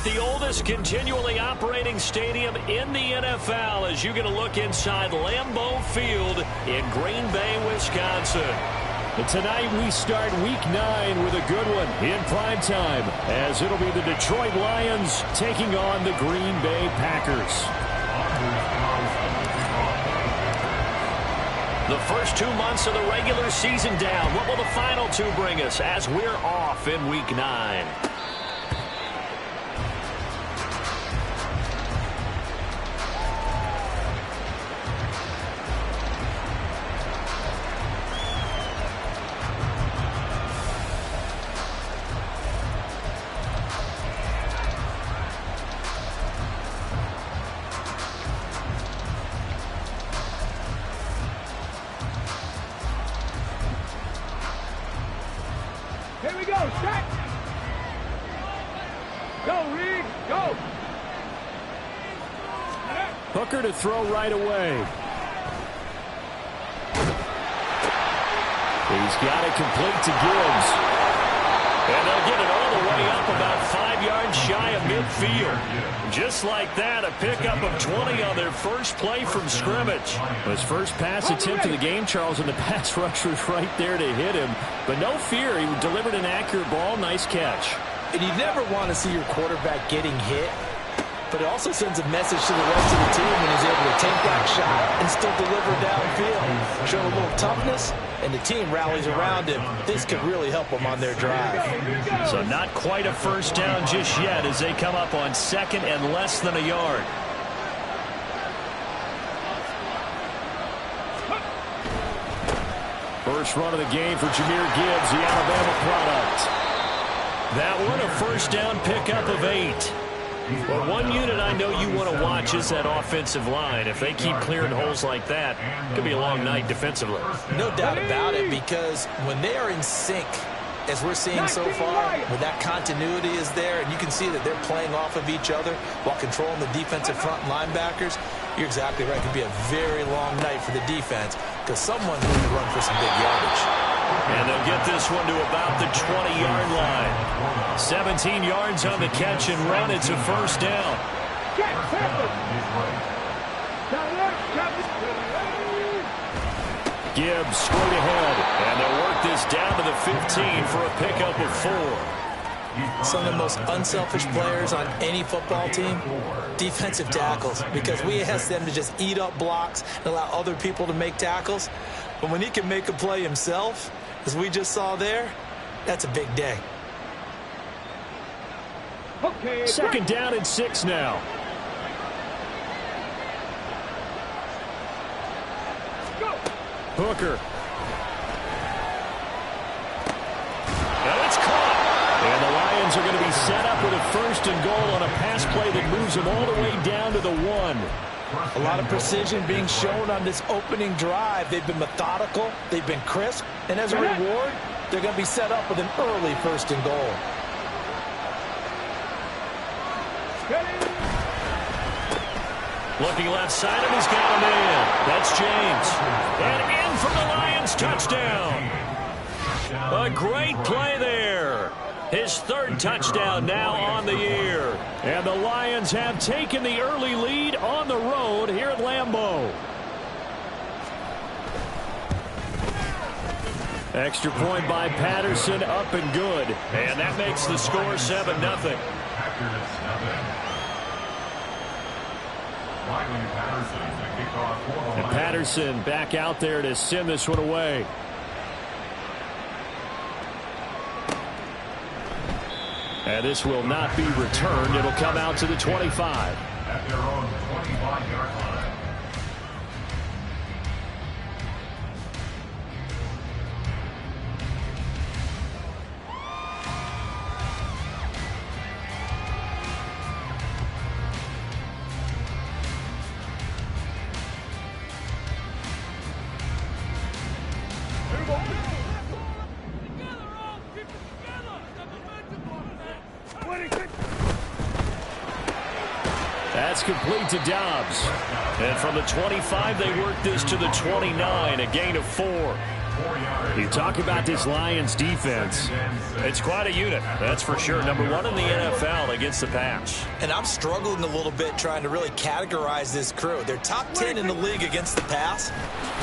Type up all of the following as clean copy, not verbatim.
at the oldest continually operating stadium in the NFL as you get a look inside Lambeau Field in Green Bay, Wisconsin. And tonight we start Week 9 with a good one in primetime, as it'll be the Detroit Lions taking on the Green Bay Packers. The first 2 months of the regular season down. What will the final 2 bring us as we're off in Week 9? Here we go, set! Go, Reed, go! Hooker to throw right away. He's got it complete to Gibbs. And they'll get it all the way up about 5 yards shy of midfield. Just like that, a pickup of 20 on their first play from scrimmage. His first pass attempt of the game, Charles, and the pass rush was right there to hit him. But no fear, he delivered an accurate ball. Nice catch. And you never want to see your quarterback getting hit, but it also sends a message to the rest of the team when he's able to take that shot and still deliver downfield. Show a little toughness, and the team rallies around him. This could really help them on their drive. So not quite a first down just yet as they come up on second and less than a yard. First run of the game for Jahmyr Gibbs, the Alabama product. That one, a first down pickup of 8. Well, one unit I know you want to watch is that offensive line. If they keep clearing holes like that, it could be a long night defensively. No doubt about it, because when they are in sync, as we're seeing so far, when that continuity is there, and you can see that they're playing off of each other while controlling the defensive front linebackers, you're exactly right. It could be a very long night for the defense because someone's going to run for some big yardage. And they'll get this one to about the 20-yard line. 17 yards on the catch and run. It's a first down. Gibbs straight ahead. And they'll work this down to the 15 for a pickup of 4. Some of the most unselfish players on any football team, defensive tackles, because we ask them to just eat up blocks and allow other people to make tackles. But when he can make a play himself, as we just saw there, that's a big day. Okay, second down and 6 now. Go. Hooker. Now it's caught. And the Lions are going to be set up with a first and goal on a pass play that moves them all the way down to the 1. A lot of precision being shown on this opening drive. They've been methodical. They've been crisp. And as a reward, they're going to be set up with an early first and goal. Looking left side, and he's got him in. That's James. And in for the Lions touchdown. A great play there. His 3rd touchdown now on the year. And the Lions have taken the early lead on the road here at Lambeau. Extra point by Patterson, up and good. And that makes the score 7-0. And Patterson back out there to send this one away. And this will not be returned. It'll come out to the 25. At their own 25-yard line. That's complete to Dobbs. And from the 25, they work this to the 29, a gain of 4. You talk about this Lions defense. It's quite a unit, that's for sure. Number 1 in the NFL against the pass. And I'm struggling a little bit trying to really categorize this crew. They're top 10 in the league against the pass,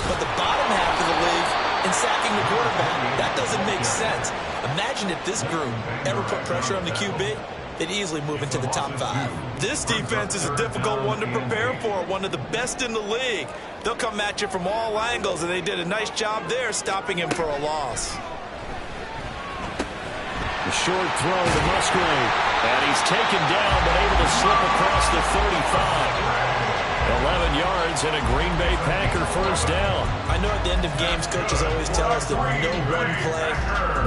but the bottom half of the league in sacking the quarterback. That doesn't make sense. Imagine if this group ever put pressure on the QB, they'd easily move into the top 5. This defense is a difficult one to prepare for, one of the best in the league. They'll come at you from all angles, and they did a nice job there stopping him for a loss. The short throw to Musgrave. And he's taken down, but able to slip across the 35. 11 yards and a Green Bay Packer first down. I know at the end of games, coaches always tell us that no one play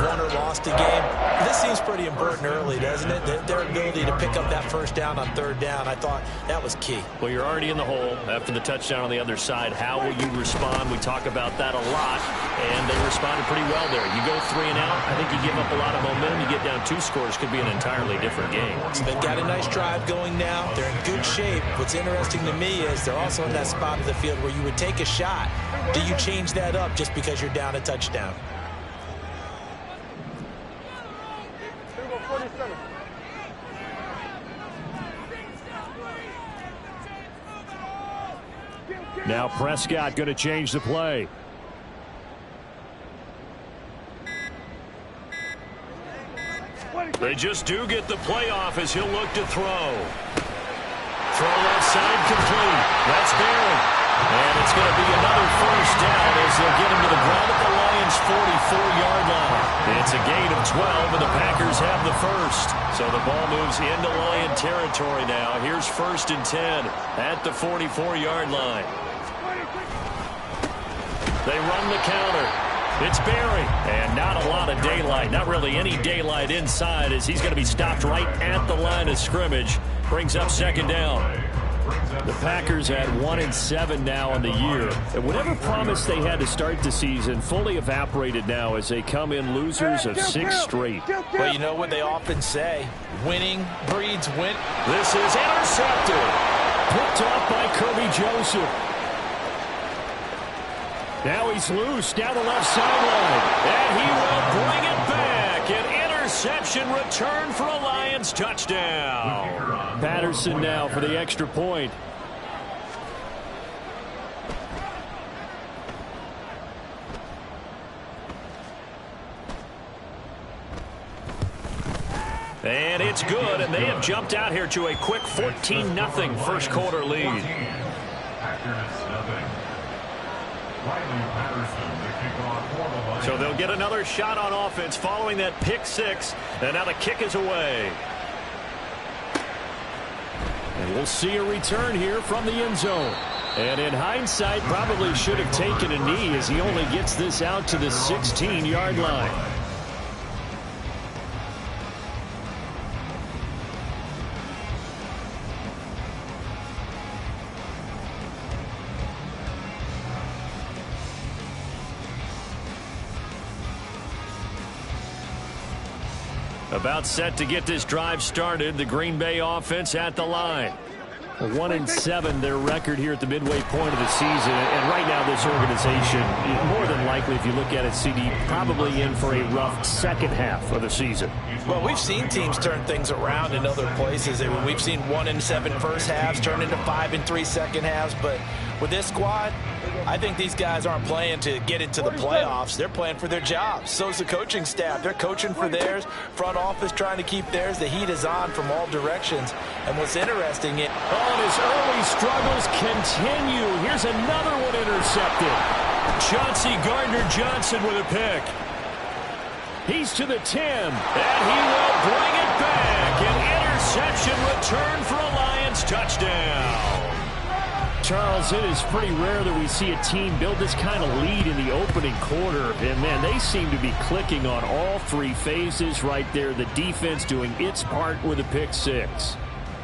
won or lost a game. This seems pretty important early, doesn't it? Their ability to pick up that first down on third down, I thought that was key. Well, you're already in the hole after the touchdown on the other side. How will you respond? We talk about that a lot, and they responded pretty well there. You go 3 and out, I think you give up a lot of momentum. You get down 2 scores, could be an entirely different game. So they've got a nice drive going now. They're in good shape. What's interesting to me is they're also in that spot of the field where you would take a shot. Do you change that up just because you're down a touchdown? Now Prescott going to change the play. They just do get the playoff as he'll look to throw. Throw left side complete. That's Barry. And it's going to be another first down as they'll get him to the ground at the Lions' 44-yard line. It's a gain of 12, and the Packers have the first. So the ball moves into Lion territory now. Here's 1st and 10 at the 44-yard line. They run the counter. It's Barry. And not a lot of daylight. Not really any daylight inside as he's going to be stopped right at the line of scrimmage. Brings up 2nd down. The Packers had 1-7 now on the year. And whatever promise they had to start the season fully evaporated now as they come in losers of 6 straight. Well, you know what they often say, winning breeds win. This is intercepted. Picked off by Kirby Joseph. Now he's loose down the left sideline. And he will bring it back. An interception return for a Lions touchdown. Patterson now for the extra point. And it's good, and they have jumped out here to a quick 14-0 first quarter lead. So they'll get another shot on offense following that pick 6, and now the kick is away. And we'll see a return here from the end zone. And in hindsight, probably should have taken a knee as he only gets this out to the 16-yard line. About set to get this drive started. The Green Bay offense at the line. 1-7 their record here at the midway point of the season. And right now this organization, more than likely if you look at it, CD, probably in for a rough second half of the season. Well, we've seen teams turn things around in other places. We've seen 1-7 first halves turn into 5-3 second halves. But with this squad, I think these guys aren't playing to get into the playoffs. They're playing for their jobs. So's the coaching staff. They're coaching for theirs. Front office trying to keep theirs. The heat is on from all directions. And what's interesting is his early struggles continue. Here's another one intercepted. Chauncey Gardner-Johnson with a pick. He's to the 10. And he will bring it back. An interception return for a Lions touchdown. Charles, it is pretty rare that we see a team build this kind of lead in the opening quarter. And, man, they seem to be clicking on all 3 phases right there. The defense doing its part with a pick 6.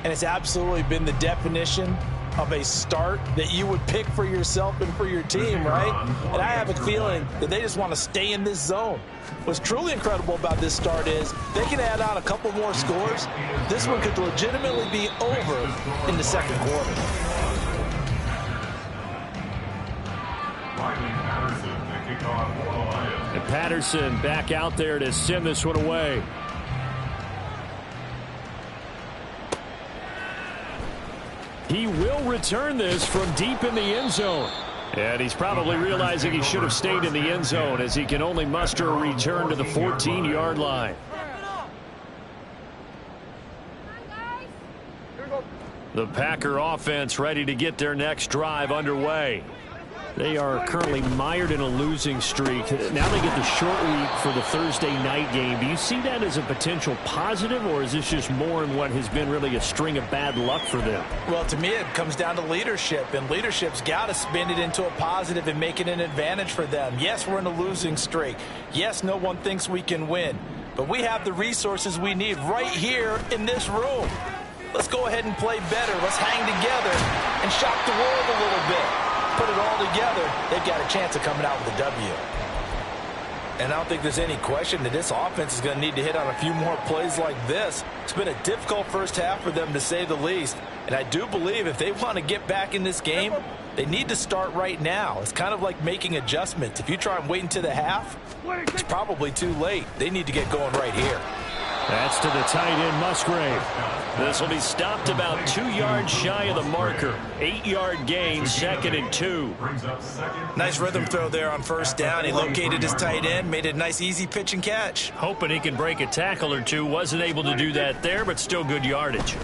And it's absolutely been the definition of a start that you would pick for yourself and for your team, right? And I have a feeling that they just want to stay in this zone. What's truly incredible about this start is they can add on a couple more scores. This one could legitimately be over in the second quarter. Riley Patterson, the kickoff for the Lions. And Patterson back out there to send this one away. He will return this from deep in the end zone. And he's probably realizing he should have stayed in the end zone as he can only muster a return to the 14-yard line. The Packer offense ready to get their next drive underway. They are currently mired in a losing streak. Now they get the short week for the Thursday night game. Do you see that as a potential positive, or is this just more in what has been really a string of bad luck for them? Well, to me, it comes down to leadership, and leadership's got to spin it into a positive and make it an advantage for them. Yes, we're in a losing streak. Yes, no one thinks we can win, but we have the resources we need right here in this room. Let's go ahead and play better. Let's hang together and shock the world a little bit. Put it all together, they've got a chance of coming out with a W. And I don't think there's any question that this offense is going to need to hit on a few more plays like this. It's been a difficult first half for them, to say the least. And I do believe if they want to get back in this game, they need to start right now. It's kind of like making adjustments. If you try and wait until the half, it's probably too late. They need to get going right here. That's to the tight end, Musgrave. This will be stopped about 2 yards shy of the marker. 8-yard gain, 2nd and 2. Nice rhythm throw there on first down. He located his tight end, made it a nice easy pitch and catch. Hoping he can break a tackle or two. Wasn't able to do that there, but still good yardage.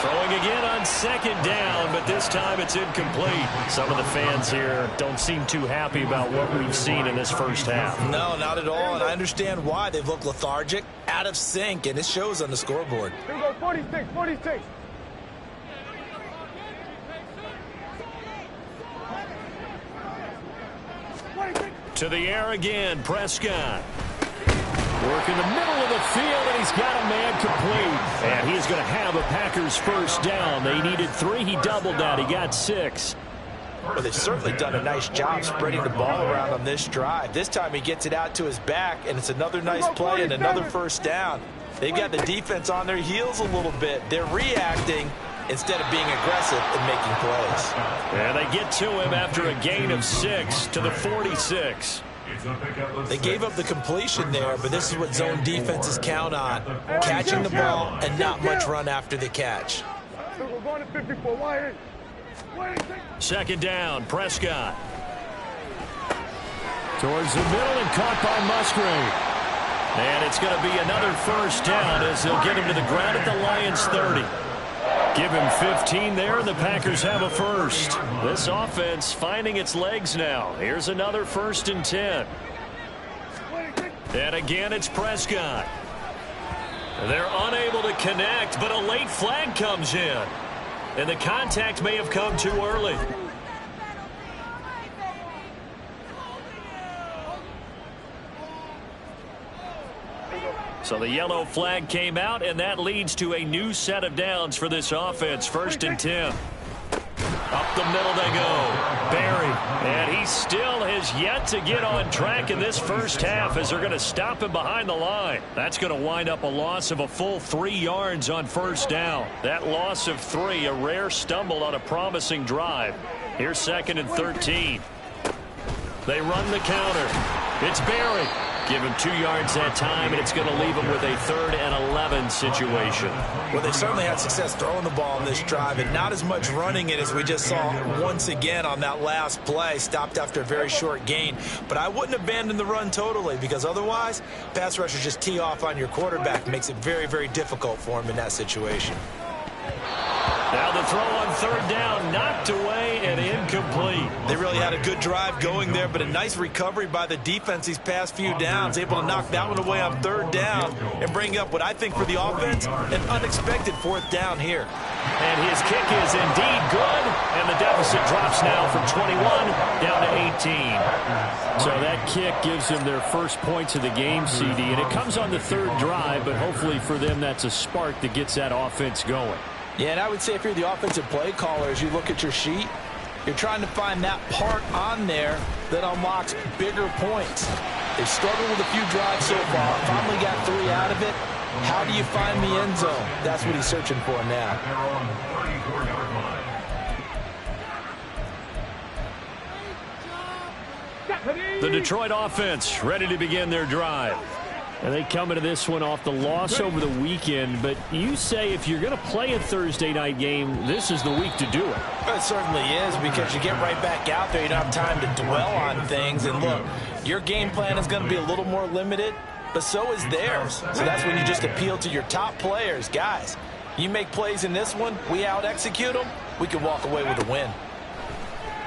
Throwing again on 2nd down, but this time it's incomplete. Some of the fans here don't seem too happy about what we've seen in this first half. No, not at all, and I understand why. They've looked lethargic, out of sync, and it shows on the scoreboard. Here we go, 46, 46. To the air again, Prescott. Work in the middle of the field, and he's got a man complete. And he's going to have a Packers first down. They needed 3. He doubled that. He got 6. Well, they've certainly done a nice job spreading the ball around on this drive. This time he gets it out to his back, and it's another nice play and another first down. They've got the defense on their heels a little bit. They're reacting instead of being aggressive and making plays. And they get to him after a gain of 6 to the 46. They gave up the completion there, but this is what zone defenses count on. Catching the ball and not much run after the catch. We're going to 54. Wide. 2nd down, Prescott. Towards the middle and caught by Musgrave. And it's going to be another first down as they'll get him to the ground at the Lions 30. Give him 15 there, and the Packers have a first. This offense finding its legs now. Here's another 1st and 10. And again, it's Prescott. They're unable to connect, but a late flag comes in. And the contact may have come too early. So the yellow flag came out, and that leads to a new set of downs for this offense. 1st and 10. Up the middle they go. Barry. And he still has yet to get on track in this first half as they're going to stop him behind the line. That's going to wind up a loss of a full 3 yards on first down. That loss of 3, a rare stumble on a promising drive. Here's 2nd and 13. They run the counter. It's Barry. Give him 2 yards that time, and it's going to leave him with a 3rd and 11 situation. Well, they certainly had success throwing the ball on this drive, and not as much running it as we just saw once again on that last play. Stopped after a very short gain. But I wouldn't abandon the run totally, because otherwise, pass rushers just tee off on your quarterback. Makes it very, very difficult for him in that situation. Now the throw on 3rd down, knocked away and incomplete. They really had a good drive going there, but a nice recovery by the defense these past few downs, able to knock that one away on 3rd down and bring up what I think for the offense, an unexpected 4th down here. And his kick is indeed good, and the deficit drops now from 21 down to 18. So that kick gives them their first points of the game, CD, and it comes on the 3rd drive, but hopefully for them that's a spark that gets that offense going. Yeah, and I would say if you're the offensive play caller, as you look at your sheet, you're trying to find that part on there that unlocks bigger points. They've struggled with a few drives so far. Finally got 3 out of it. How do you find the end zone? That's what he's searching for now. The Detroit offense ready to begin their drive. And they come into this one off the loss over the weekend, but you say if you're going to play a Thursday night game, this is the week to do it. It certainly is, because you get right back out there. You don't have time to dwell on things. And look, your game plan is going to be a little more limited, but so is theirs. So that's when you just appeal to your top players. Guys, you make plays in this one, we out-execute them, we can walk away with a win.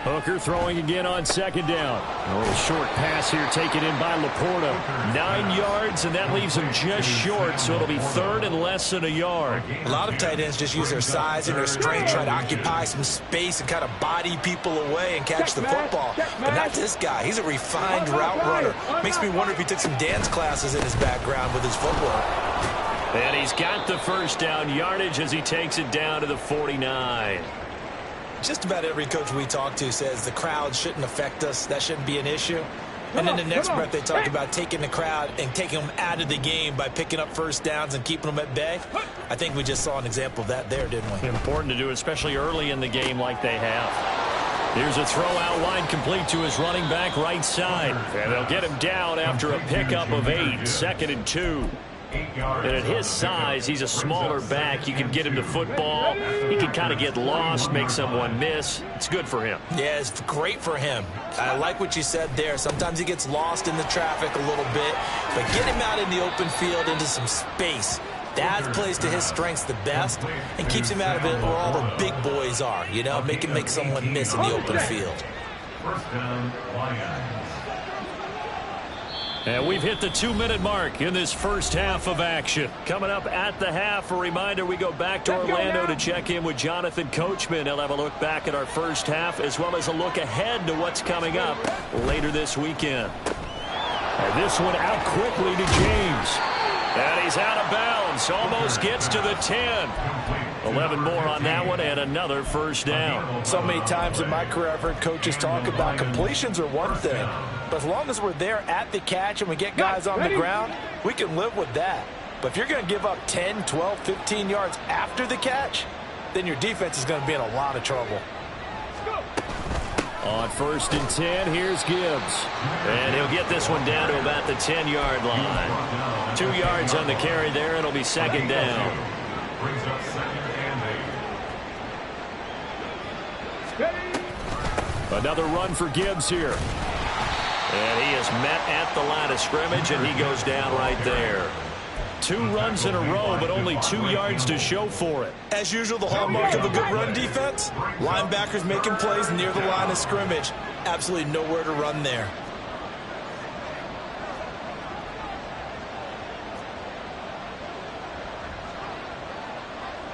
Hooker throwing again on second down. A little short pass here taken in by Laporta. 9 yards, and that leaves him just short, so it'll be third and less than a yard. A lot of tight ends just use their size and their strength, try to occupy some space and kind of body people away and catch the football. But not this guy. He's a refined route runner. Makes me wonder if he took some dance classes in his background with his footwork. And he's got the first down yardage as he takes it down to the 49. Just about every coach we talk to says the crowd shouldn't affect us. That shouldn't be an issue. And in the next breath, they talk about taking the crowd and taking them out of the game by picking up first downs and keeping them at bay. I think we just saw an example of that there, didn't we? Important to do, especially early in the game like they have. Here's a throw out wide, complete to his running back right side. And they'll get him down after a pickup of 8, 2nd and 2. And at his size, he's a smaller back. You can get him to football. He can kind of get lost, make someone miss. It's good for him. Yeah, it's great for him. I like what you said there. Sometimes he gets lost in the traffic a little bit, but get him out in the open field into some space. That plays to his strengths the best and keeps him out of it where all the big boys are. You know, make him make someone miss in the open field. First down, Lions. And we've hit the 2-minute mark in this first half of action. Coming up at the half, a reminder, we go back to Orlando to check in with Jonathan Coachman. He'll have a look back at our first half as well as a look ahead to what's coming up later this weekend. And this one out quickly to James. And he's out of bounds. Almost gets to the 10. 11 more on that one and another first down. So many times in my career I've heard coaches talk about completions are one thing, but as long as we're there at the catch and we get guys on the ground, we can live with that. But if you're going to give up 10, 12, 15 yards after the catch, then your defense is going to be in a lot of trouble. On 1st and 10, here's Gibbs. And he'll get this one down to about the 10-yard line. 2 yards on the carry there, and it'll be 2nd down. Brings up 2nd and 8. Another run for Gibbs here. And he is met at the line of scrimmage, and he goes down right there. 2 runs in a row, but only 2 yards to show for it. As usual, the hallmark of a good run defense, linebackers making plays near the line of scrimmage. Absolutely nowhere to run there.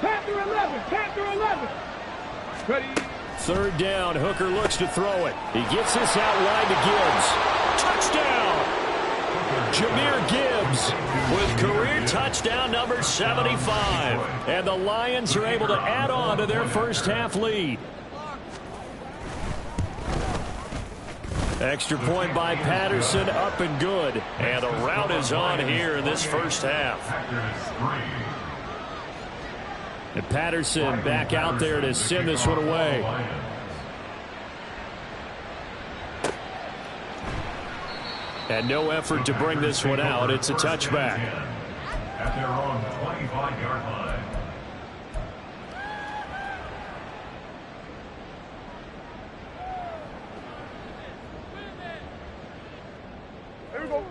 Panther 11, Panther 11. Ready? 3rd down, Hooker looks to throw it. He gets this out wide to Gibbs. Touchdown! Jahmyr Gibbs With career touchdown number 75. and the Lions are able to add on to their first half lead. Extra point by Patterson, up and good. And a rout is on here in this first half. And Patterson back out there to send this one away. And no effort to bring this one out. It's a touchback. At their own 25-yard line. Here we go.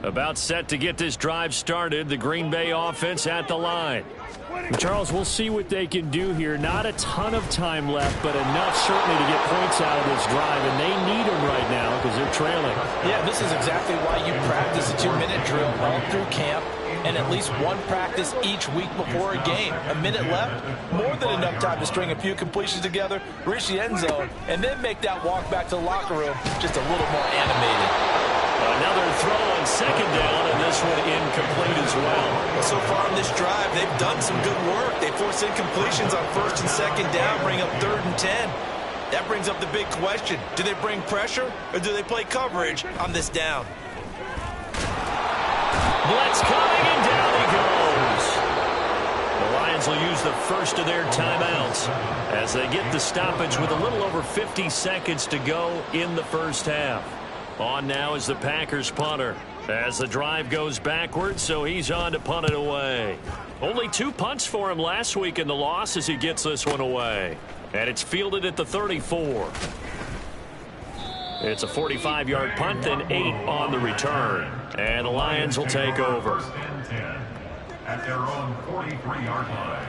About set to get this drive started. The Green Bay offense at the line. Charles, we'll see what they can do here. Not a ton of time left, but enough certainly to get points out of this drive, and they need them right now because they're trailing. Yeah, this is exactly why you practice a 2-minute drill all through camp and at least one practice each week before a game. A minute left, more than enough time to string a few completions together, reach the end zone, and then make that walk back to the locker room just a little more animated. Another throw on 2nd down, and this one incomplete as well. So far in this drive, they've done some good work. They force incompletions on 1st and 2nd down, bring up 3rd and 10. That brings up the big question. Do they bring pressure, or do they play coverage on this down? Blitz coming, and down he goes. The Lions will use the first of their timeouts as they get the stoppage with a little over 50 seconds to go in the first half. On now is the Packers punter. As the drive goes backwards, so he's on to punt it away. Only 2 punts for him last week in the loss as he gets this one away. And it's fielded at the 34. It's a 45-yard punt, then 8 on the return. And the Lions will take over. First and 10 at their own 43-yard line.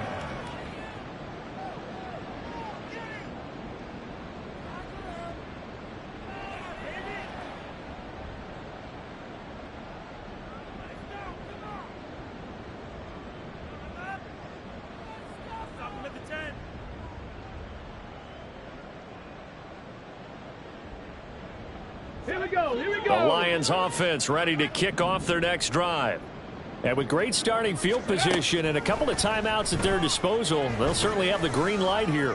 Here we go. Here we The go. Lions offense ready to kick off their next drive. And with great starting field position and a couple of timeouts at their disposal, they'll certainly have the green light here.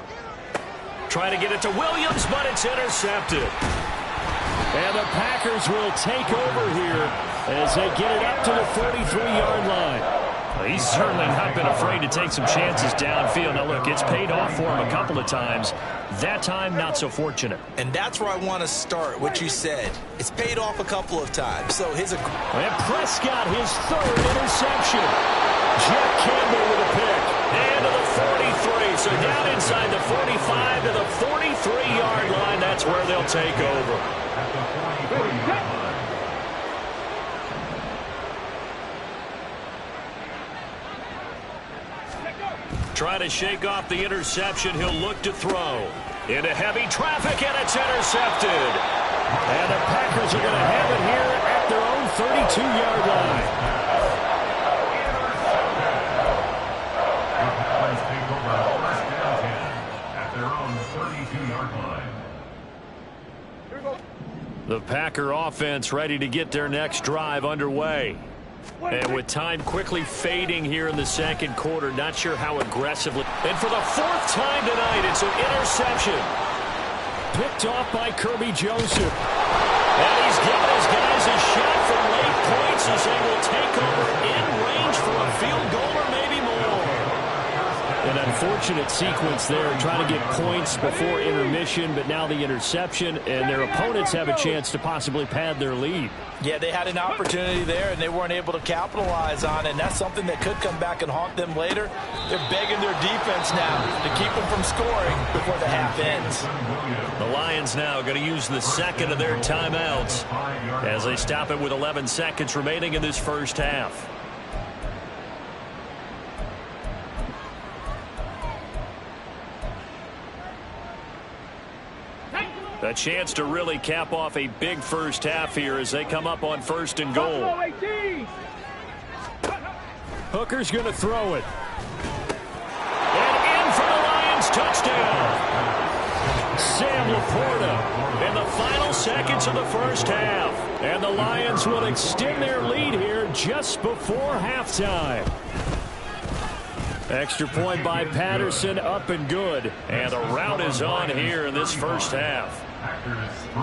Trying to get it to Williams, but it's intercepted. And the Packers will take over here as they get it up to the 43-yard line. He's certainly not been afraid to take some chances downfield. Now, look, it's paid off for him a couple of times. That time, not so fortunate. And that's where I want to start, what you said. It's paid off a couple of times. So his... And Prescott, his 3rd interception. Jeff Campbell with a pick. And to the 43. So down inside the 45 to the 43-yard line. That's where they'll take over. At the 43-yard line. Trying to shake off the interception. He'll look to throw. Into heavy traffic, and it's intercepted. And the Packers are going to have it here at their own 32-yard line. The Lions take over first and 10 at their own 32-yard line. Here we go. The Packer offense ready to get their next drive underway. And with time quickly fading here in the second quarter, not sure how aggressively. And for the 4th time tonight, it's an interception. Picked off by Kirby Joseph. And he's given his guys a shot for late points as they will take over in range for a field goal or maybe more. An unfortunate sequence there, trying to get points before intermission, but now the interception, and their opponents have a chance to possibly pad their lead. Yeah, they had an opportunity there, and they weren't able to capitalize on it, and that's something that could come back and haunt them later. They're begging their defense now to keep them from scoring before the half ends. The Lions now going to use the second of their timeouts as they stop it with 11 seconds remaining in this first half. A chance to really cap off a big first half here as they come up on 1st and goal. Buffalo 18. Hooker's going to throw it. And in for the Lions, touchdown. Sam Laporta In the final seconds of the first half. and the Lions will extend their lead here just before halftime. Extra point by Patterson, up and good. And the rout is on here in this first half. Packers 3.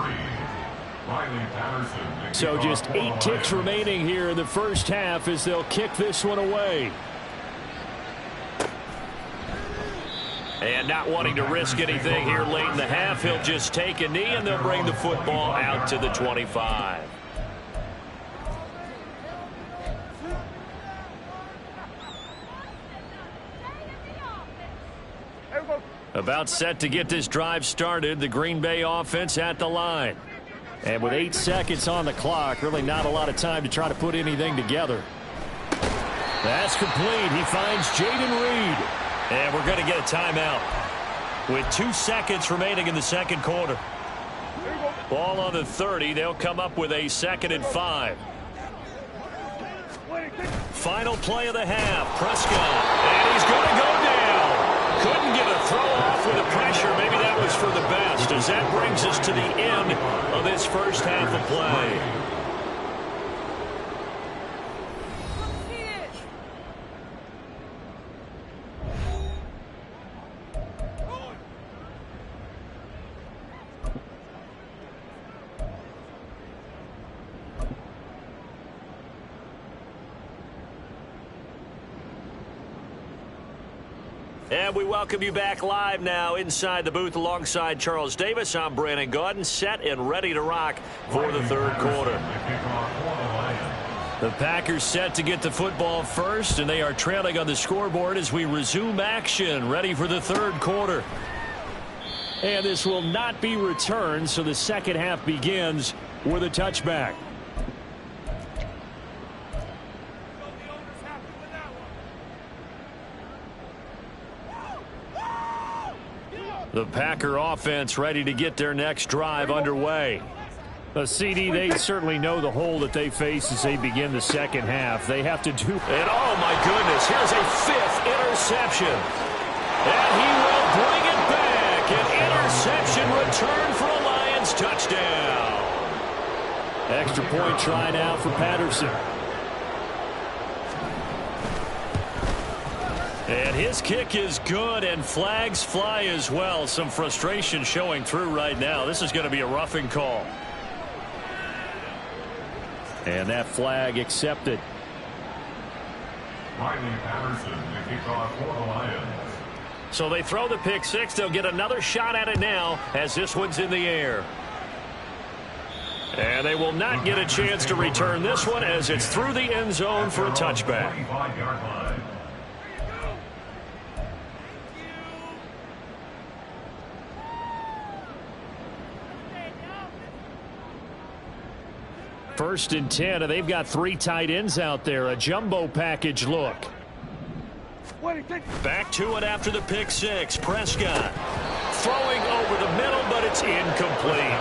Riley Patterson. So just 8 ticks remaining here in the first half as they'll kick this one away. And not wanting to risk anything here late in the half, he'll just take a knee and they'll bring the football out to the 25. About set to get this drive started, the Green Bay offense at the line. And with 8 seconds on the clock, really not a lot of time to try to put anything together. That's complete. He finds Jaden Reed. And we're going to get a timeout with 2 seconds remaining in the second quarter. Ball on the 30. They'll come up with a 2nd and 5. Final play of the half. Prescott. And he's going to go down. Couldn't get a throw off with the pressure. Maybe that was for the best, as that brings us to the end of this first half of play. And we welcome you back live now inside the booth alongside Charles Davis. I'm Brandon Gaudin, set and ready to rock for the third quarter. The Packers set to get the football first, and they are trailing on the scoreboard as we resume action, ready for the third quarter. And this will not be returned, so the second half begins with a touchback. The Packer offense ready to get their next drive underway. CD, they certainly know the hole that they face as they begin the second half. They have to do... And oh my goodness, here's a fifth interception. And he will bring it back. An interception return for a Lions touchdown. Extra point try now for Patterson. And his kick is good, and flags fly as well. Some frustration showing through right now. This is going to be a roughing call. And that flag accepted. Riley Patterson, the kickoff for the Lions. So they throw the pick six. They'll get another shot at it now as this one's in the air. And they will not get a chance to return this one as it's through the end zone for a touchback. 25-yard line. First and 10, and they've got three tight ends out there. A jumbo package look. Back to it after the pick six. Prescott throwing over the middle, but it's incomplete.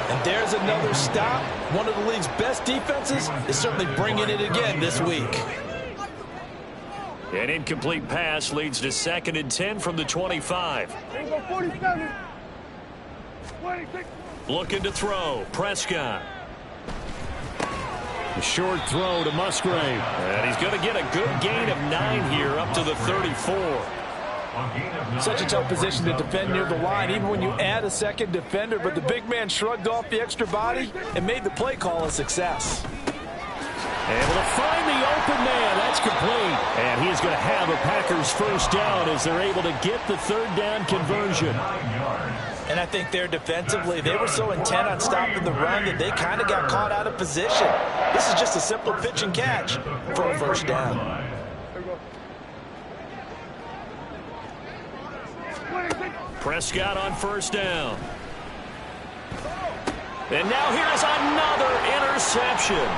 And there's another stop. One of the league's best defenses is certainly bringing it again this week. An incomplete pass leads to second and 10 from the 25. Looking to throw. Prescott. A short throw to Musgrave. And he's going to get a good gain of 9 here up to the 34. Such a tough position to defend near the line, even when you add a second defender. But the big man shrugged off the extra body and made the play call a success. Able to find the open man. That's complete. And he's going to have a Packers first down as they're able to get the third down conversion. And I think there defensively, they were so intent on stopping the run that they kind of got caught out of position. This is just a simple pitch and catch for a first down. Prescott on first down. And now here's another interception.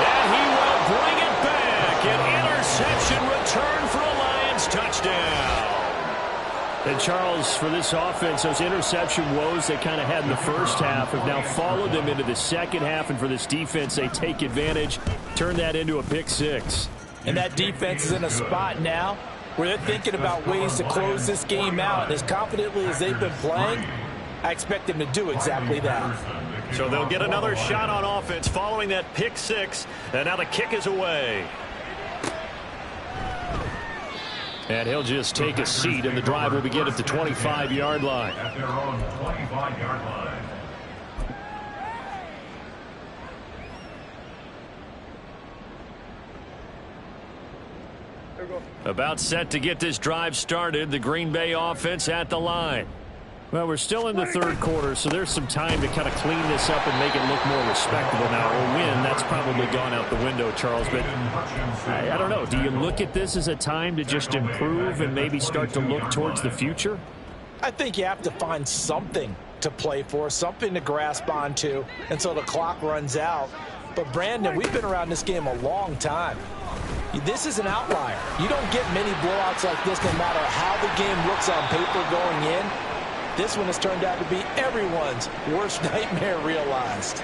And he will bring it back. An interception return for a Lions touchdown. And Charles, for this offense, those interception woes they kind of had in the first half have now followed them into the second half. And for this defense, they take advantage, turn that into a pick six. And that defense is in a spot now where they're thinking about ways to close this game out. And as confidently as they've been playing, I expect them to do exactly that. So they'll get another shot on offense following that pick six. And now the kick is away. And he'll just take a seat, and the drive will begin at the 25-yard line. At their own 25-yard line. About set to get this drive started. The Green Bay offense at the line. Well, we're still in the third quarter, so there's some time to kind of clean this up and make it look more respectable. Now, a win, that's probably gone out the window, Charles. But I don't know. Do you look at this as a time to just improve and maybe start to look towards the future? I think you have to find something to play for, something to grasp onto until the clock runs out. But, Brandon, we've been around this game a long time. This is an outlier. You don't get many blowouts like this no matter how the game looks on paper going in. This one has turned out to be everyone's worst nightmare realized.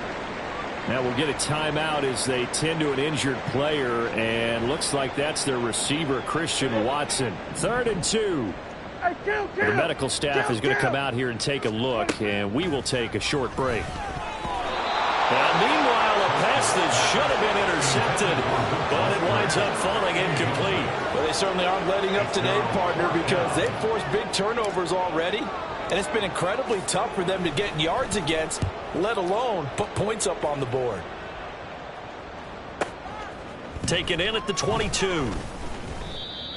Now we'll get a timeout as they tend to an injured player, and looks like that's their receiver, Christian Watson. 3rd and 2. The medical staff is going to come out here and take a look, and we will take a short break. Now, meanwhile, a pass that should have been intercepted, but it winds up falling incomplete. Well, they certainly aren't letting up today, partner, because they've forced big turnovers already. And it's been incredibly tough for them to get yards against, let alone put points up on the board. Taken in at the 22.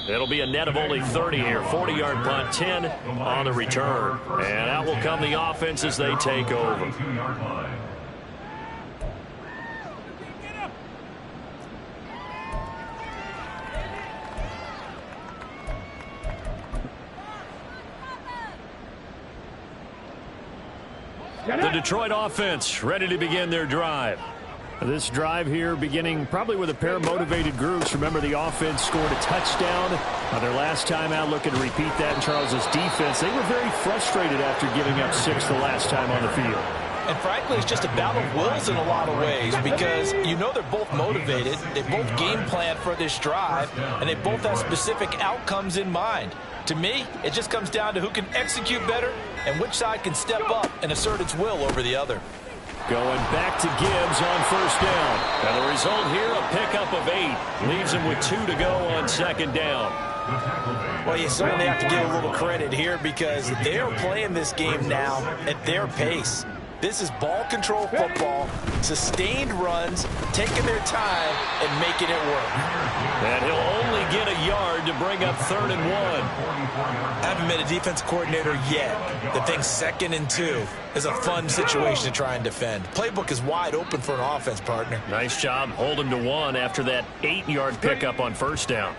It'll be a net of only 30 here. 40-yard punt, 10 on the return. And out will come the offense as they take over. The Detroit offense ready to begin their drive. This drive here beginning probably with a pair of motivated groups. Remember, the offense scored a touchdown on their last time out, looking to repeat that in Charles's defense. They were very frustrated after giving up 6 the last time on the field. And frankly, it's just a battle of wills in a lot of ways because you know they're both motivated. They both game plan for this drive, and they both have specific outcomes in mind. To me, it just comes down to who can execute better and which side can step up and assert its will over the other. Going back to Gibbs on first down. And the result here, a pickup of 8. Leaves him with 2 to go on second down. Well, you certainly have to give a little credit here because they are playing this game now at their pace. This is ball control football, sustained runs, taking their time and making it work. And he'll only get a yard to bring up 3rd and 1. I haven't been a defense coordinator yet that thinks 2nd and 2 is a fun situation to try and defend. Playbook is wide open for an offense, partner. Nice job holding to 1 after that 8-yard pickup on first down.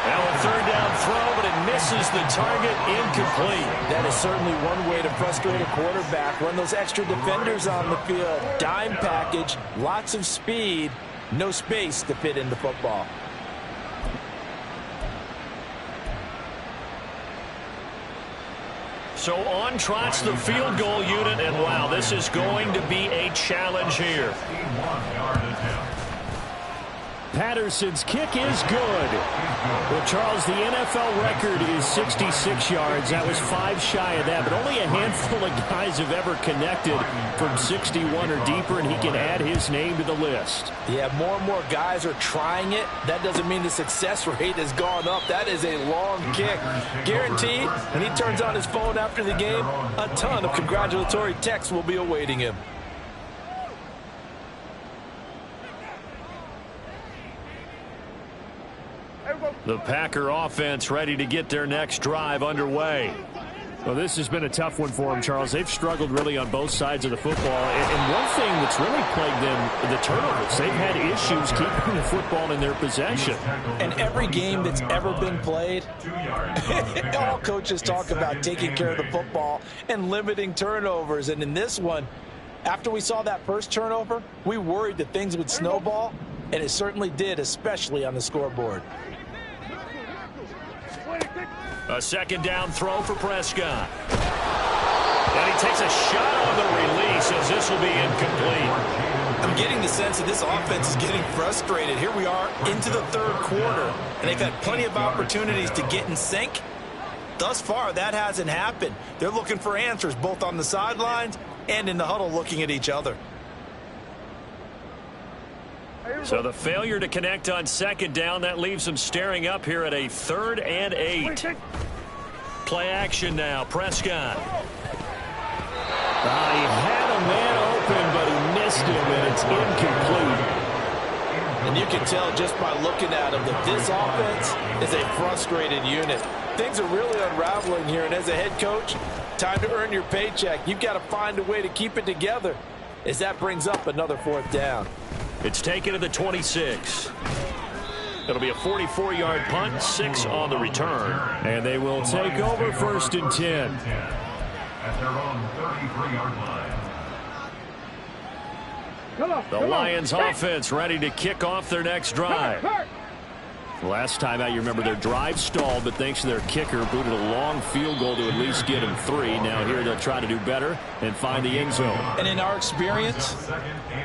Now a 3rd down throw, but it misses the target, incomplete. That is certainly one way to frustrate a quarterback. Run those extra defenders on the field. Dime package, lots of speed, no space to fit in the football. So on trots the field goal unit, and wow, this is going to be a challenge here. Patterson's kick is good. Well, Charles, the NFL record is 66 yards. That was 5 shy of that, but only a handful of guys have ever connected from 61 or deeper, and he can add his name to the list. Yeah, more and more guys are trying it. That doesn't mean the success rate has gone up. That is a long kick. Guaranteed, when he turns on his phone after the game, a ton of congratulatory texts will be awaiting him. The Packer offense ready to get their next drive underway. Well, this has been a tough one for them, Charles. They've struggled really on both sides of the football. And one thing that's really plagued them, the turnovers. They've had issues keeping the football in their possession. And every game that's ever been played, all coaches talk about taking care of the football and limiting turnovers. And in this one, after we saw that first turnover, we worried that things would snowball, and it certainly did, especially on the scoreboard. A 2nd down throw for Prescott. And he takes a shot on the release as this will be incomplete. I'm getting the sense that this offense is getting frustrated. Here we are into the 3rd quarter, and they've had plenty of opportunities to get in sync. Thus far, that hasn't happened. They're looking for answers both on the sidelines and in the huddle looking at each other. So the failure to connect on 2nd down, that leaves them staring up here at a 3rd and 8. Play action now. Prescott. He had a man open, but he missed him, and it's incomplete. And you can tell just by looking at him that this offense is a frustrated unit. Things are really unraveling here, and as a head coach, time to earn your paycheck. You've got to find a way to keep it together as that brings up another 4th down. It's taken to the 26. It'll be a 44-yard punt, 6 on the return. And they will take over 1st and 10. At their own 33-yard line. The Lions offense ready to kick off their next drive. Last time out, you remember their drive stalled, but thanks to their kicker, booted a long field goal to at least get him 3. Now here they'll try to do better and find the end zone. And in our experience,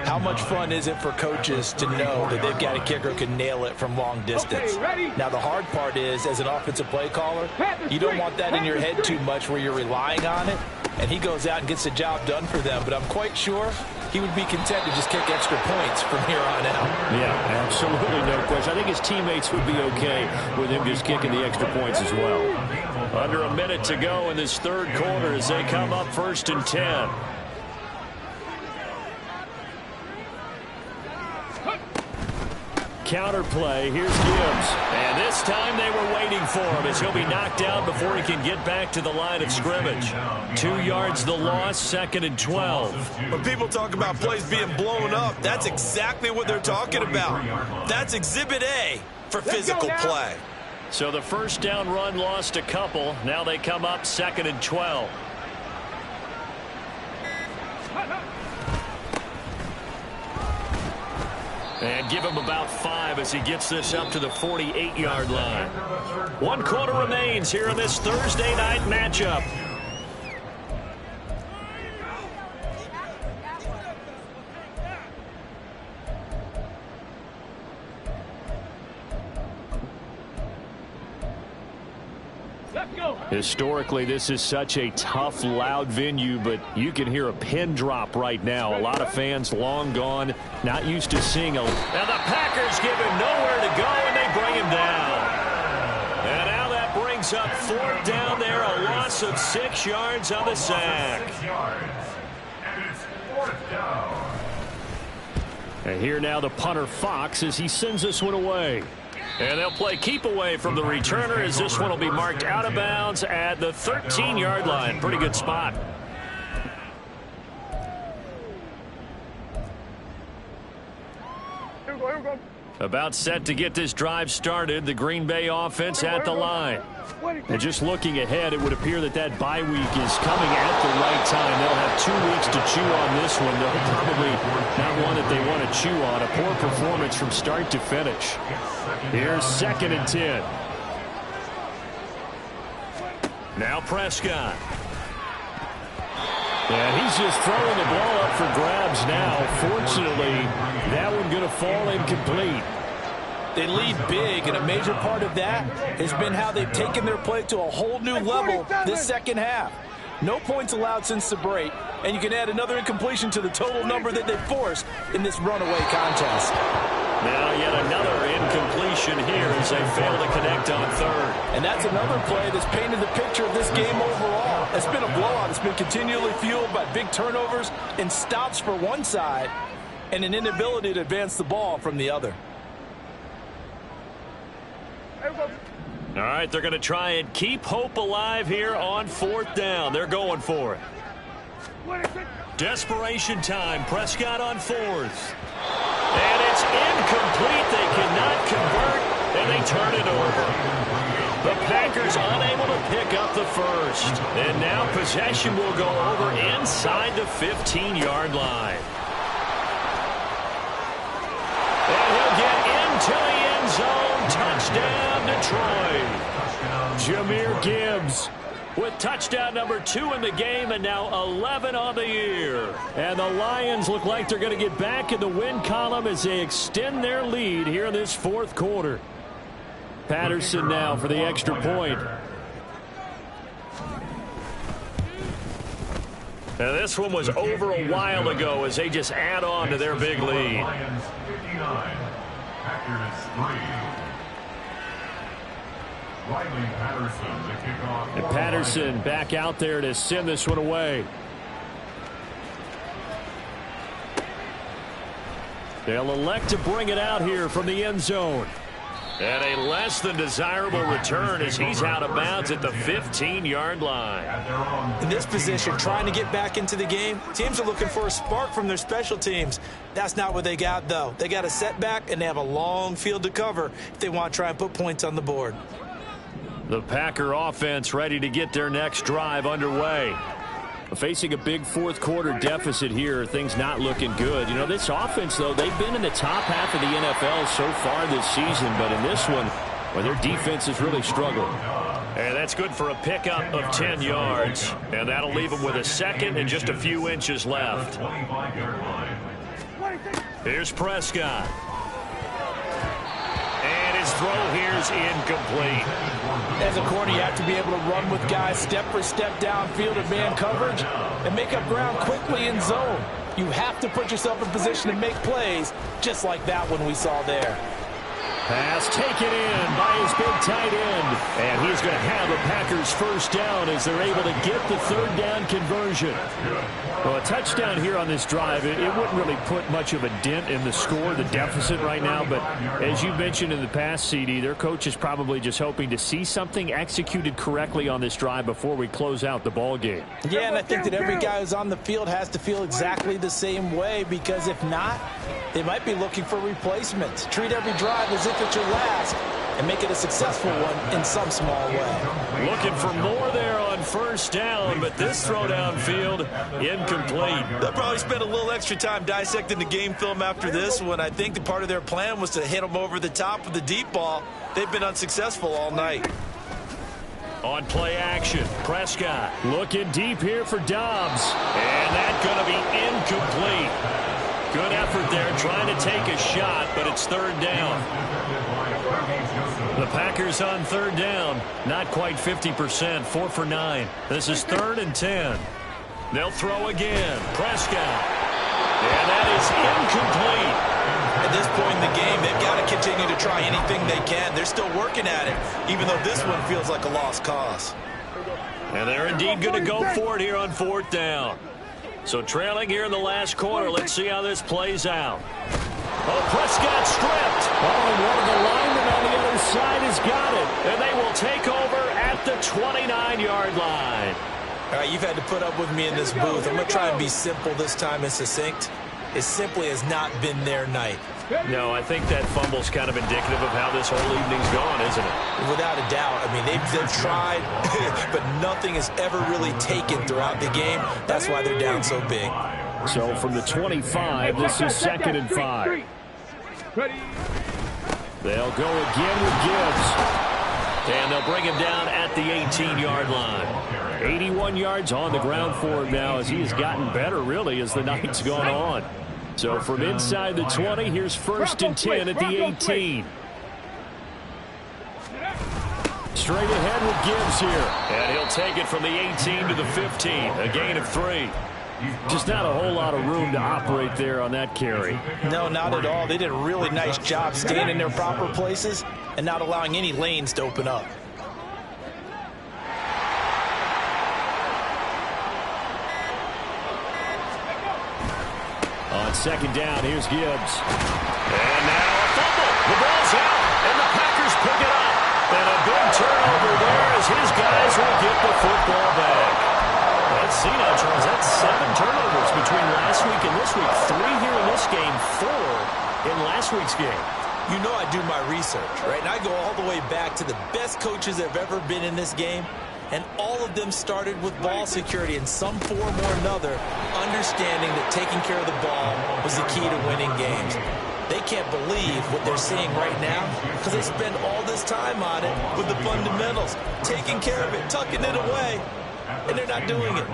how much fun is it for coaches to know that they've got a kicker who can nail it from long distance? Now the hard part is, as an offensive play caller, you don't want that in your head too much where you're relying on it, and he goes out and gets the job done for them. But I'm quite sure he would be content to just kick extra points from here on out. Yeah, absolutely no question. I think his teammates would be okay with him just kicking the extra points as well. Under a minute to go in this 3rd quarter as they come up 1st and 10. counter play. Here's Gibbs. And this time they were waiting for him as he'll be knocked out before he can get back to the line of scrimmage. 2 yards the loss, 2nd and 12. When people talk about plays being blown up, that's exactly what they're talking about. That's Exhibit A for physical play. So the first down run lost a couple. Now they come up 2nd and 12. And give him about 5 as he gets this up to the 48-yard line. 1 quarter remains here in this Thursday night matchup. Historically, this is such a tough, loud venue, but you can hear a pin drop right now. A lot of fans long gone, not used to seeing a... Now the Packers give him nowhere to go, and they bring him down. And now that brings up 4th down there, a loss of 6 yards on the sack. 6 yards. And it's 4th down. And here now the punter Fox as he sends this one away. And they'll play keep away from the returner as this one will be marked out of bounds at the 13-yard line. Pretty good spot. Here we go. About set to get this drive started. The Green Bay offense at the line. And just looking ahead, it would appear that that bye week is coming at the right time. They'll have 2 weeks to chew on this one. They'll probably not one that they want to chew on. A poor performance from start to finish. Here's 2nd and 10. Now Prescott. And he's just throwing the ball up for grabs now. Fortunately, that one going to fall incomplete. They lead big, and a major part of that has been how they've taken their play to a whole new level this second half. No points allowed since the break, and you can add another incompletion to the total number that they've forced in this runaway contest. Now yet another incompletion here as they fail to connect on 3rd. And that's another play that's painted the picture of this game overall. It's been a blowout. It's been continually fueled by big turnovers and stops for one side and an inability to advance the ball from the other. All right, they're going to try and keep hope alive here on 4th down. They're going for it. Desperation time. Prescott on 4th. And it's incomplete. They cannot convert, and they turn it over. The Packers unable to pick up the first. And now possession will go over inside the 15-yard line. And he'll get into the end zone. Touchdown, Detroit. Jahmyr Gibbs with touchdown number 2 in the game and now 11 on the year. And the Lions look like they're going to get back in the win column as they extend their lead here in this 4th quarter. Patterson now for the extra point. Now this one was over a while ago as they just add on to their big lead. Lions 59, Packers 3. Riley Patterson, the kickoff. And Patterson back out there to send this one away. They'll elect to bring it out here from the end zone. And a less than desirable return as he's out of bounds at the 15-yard line. In this position, trying to get back into the game, teams are looking for a spark from their special teams. That's not what they got, though. They got a setback, and they have a long field to cover if they want to try and put points on the board. The Packer offense ready to get their next drive underway. Facing a big 4th quarter deficit here, things not looking good. You know, this offense, though, they've been in the top half of the NFL so far this season, but in this one, well, their defense has really struggled. And that's good for a pickup of 10 yards. And that'll leave them with a 2nd and just a few inches left. Here's Prescott. And his throw here's incomplete. As a corner, you have to be able to run with guys step for step downfield in man coverage and make up ground quickly in zone. You have to put yourself in position to make plays just like that one we saw there. Pass taken in by his big tight end. And he's going to have a Packers first down as they're able to get the third down conversion. Well, a touchdown here on this drive, it wouldn't really put much of a dent in the score, the deficit right now. But as you mentioned in the past, CD, their coach is probably just hoping to see something executed correctly on this drive before we close out the ball game. Yeah, and I think that every guy who's on the field has to feel exactly the same way, because if not, they might be looking for replacements. Treat every drive as if it's your last and make it a successful one in some small way. Looking for more there on first down, but this throw downfield incomplete. They'll probably spend a little extra time dissecting the game film after this one. I think the part of their plan was to hit them over the top with the deep ball. They've been unsuccessful all night. On play action, Prescott. Looking deep here for Dobbs. And that's going to be incomplete. Good effort there, trying to take a shot, but it's third down. The Packers on third down, not quite 50%, 4 for 9. This is 3rd and 10. They'll throw again. Prescott. And that is incomplete. At this point in the game, they've got to continue to try anything they can. They're still working at it, even though this one feels like a lost cause. And they're indeed going to go for it here on 4th down. So trailing here in the last quarter. Let's see how this plays out. Oh, Prescott stripped. Oh, and one of the linemen on the other side has got it. And they will take over at the 29-yard line. All right, you've had to put up with me in this booth. I'm going to try and be simple this time and succinct. It simply has not been their night. No, I think that fumble's kind of indicative of how this whole evening's gone, isn't it? Without a doubt. I mean, they've tried, but nothing has ever really taken throughout the game. That's why they're down so big. So from the 25, this is 2nd and 5. They'll go again with Gibbs. And they'll bring him down at the 18-yard line. 81 yards on the ground for him now as he has gotten better, really, as the night's gone on. So from inside the 20, here's 1st and 10 at the 18. Straight ahead with Gibbs here. And he'll take it from the 18 to the 15, a gain of 3. Just not a whole lot of room to operate there on that carry. No, not at all. They did a really nice job staying in their proper places and not allowing any lanes to open up. On 2nd down, here's Gibbs. And now a fumble. The ball's out, and the Packers pick it up. And a big turnover there as his guys will get the football back. Let's see now, Charles. That's 7 turnovers between last week and this week. 3 here in this game, 4 in last week's game. You know I do my research, right? And I go all the way back to the best coaches that have ever been in this game. And all of them started with ball security in some form or another, understanding that taking care of the ball was the key to winning games. They can't believe what they're seeing right now because they spend all this time on it with the fundamentals, taking care of it, tucking it away, and they're not doing it.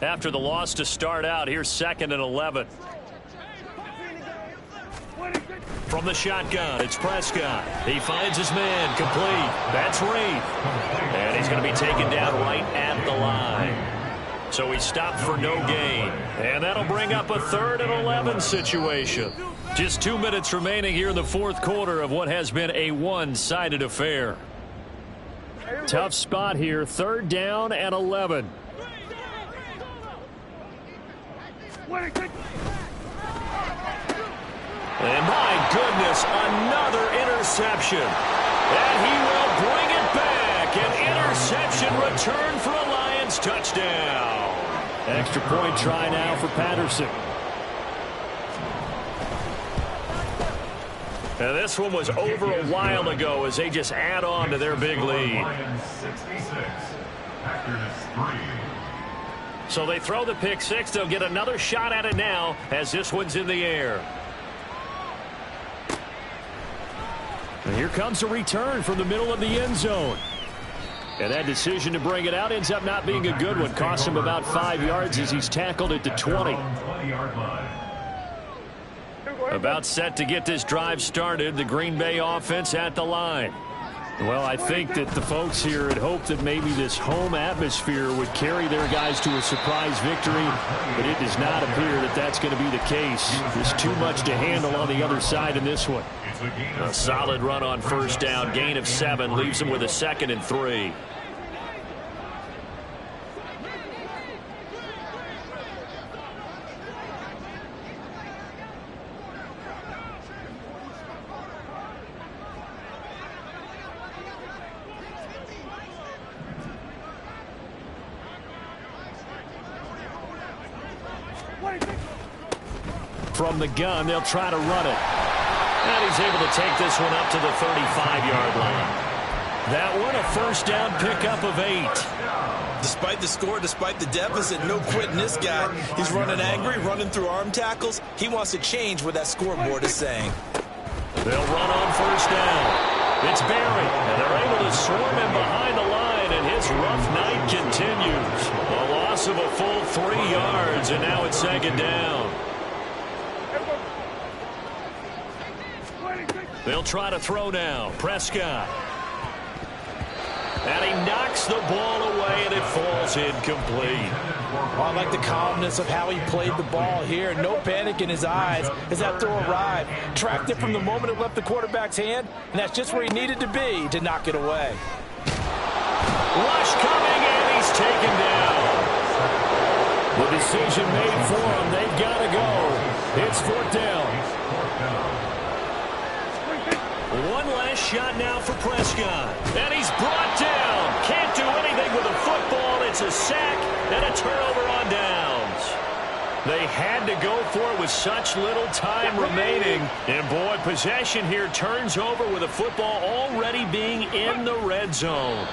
After the loss to start out, here's 2nd and 11. From the shotgun, it's Prescott. He finds his man, complete. That's Reed. And he's going to be taken down right at the line. So he stopped for no gain. And that'll bring up a 3rd and 11 situation. Just 2 minutes remaining here in the 4th quarter of what has been a one-sided affair. Tough spot here, 3rd down and 11. And my goodness, another interception. And he will bring it back. An interception return for a Lions touchdown. Extra point try now for Patterson. And this one was over a while ago as they just add on to their big lead. So they throw the pick 6. They'll get another shot at it now as this one's in the air. And here comes a return from the middle of the end zone. And that decision to bring it out ends up not being a good one. Costs him about 5 yards as he's tackled at the 20. About set to get this drive started. The Green Bay offense at the line. Well, I think that the folks here had hoped that maybe this home atmosphere would carry their guys to a surprise victory, but it does not appear that that's going to be the case. There's too much to handle on the other side in this one. A solid run on first down. Gain of 7 leaves them with a 2nd and 3. From the gun, they'll try to run it. And he's able to take this one up to the 35-yard line. That one, a first down pickup of 8. Despite the score, despite the deficit, no quitting this guy. He's running angry, running through arm tackles. He wants to change what that scoreboard is saying. They'll run on first down. It's Barry, and they're able to swarm him behind the line, and his rough night continues. A loss of a full 3 yards, and now it's 2nd down. They'll try to throw now. Prescott. And he knocks the ball away, and it falls incomplete. Well, I like the calmness of how he played the ball here. No panic in his eyes as that throw arrived. Tracked it from the moment it left the quarterback's hand, and that's just where he needed to be to knock it away. Rush coming, and he's taken down. The decision made for him. They've got to go. It's 4th down. One last shot now for Prescott. And he's brought down. Can't do anything with the football. It's a sack and a turnover on downs. They had to go for it with such little time remaining. And, boy, possession here turns over with the football already being in the red zone.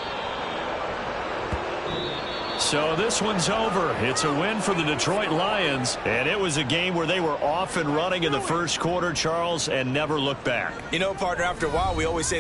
So this one's over. It's a win for the Detroit Lions. And it was a game where they were off and running in the first quarter, Charles, and never looked back. You know, partner, after a while, we always say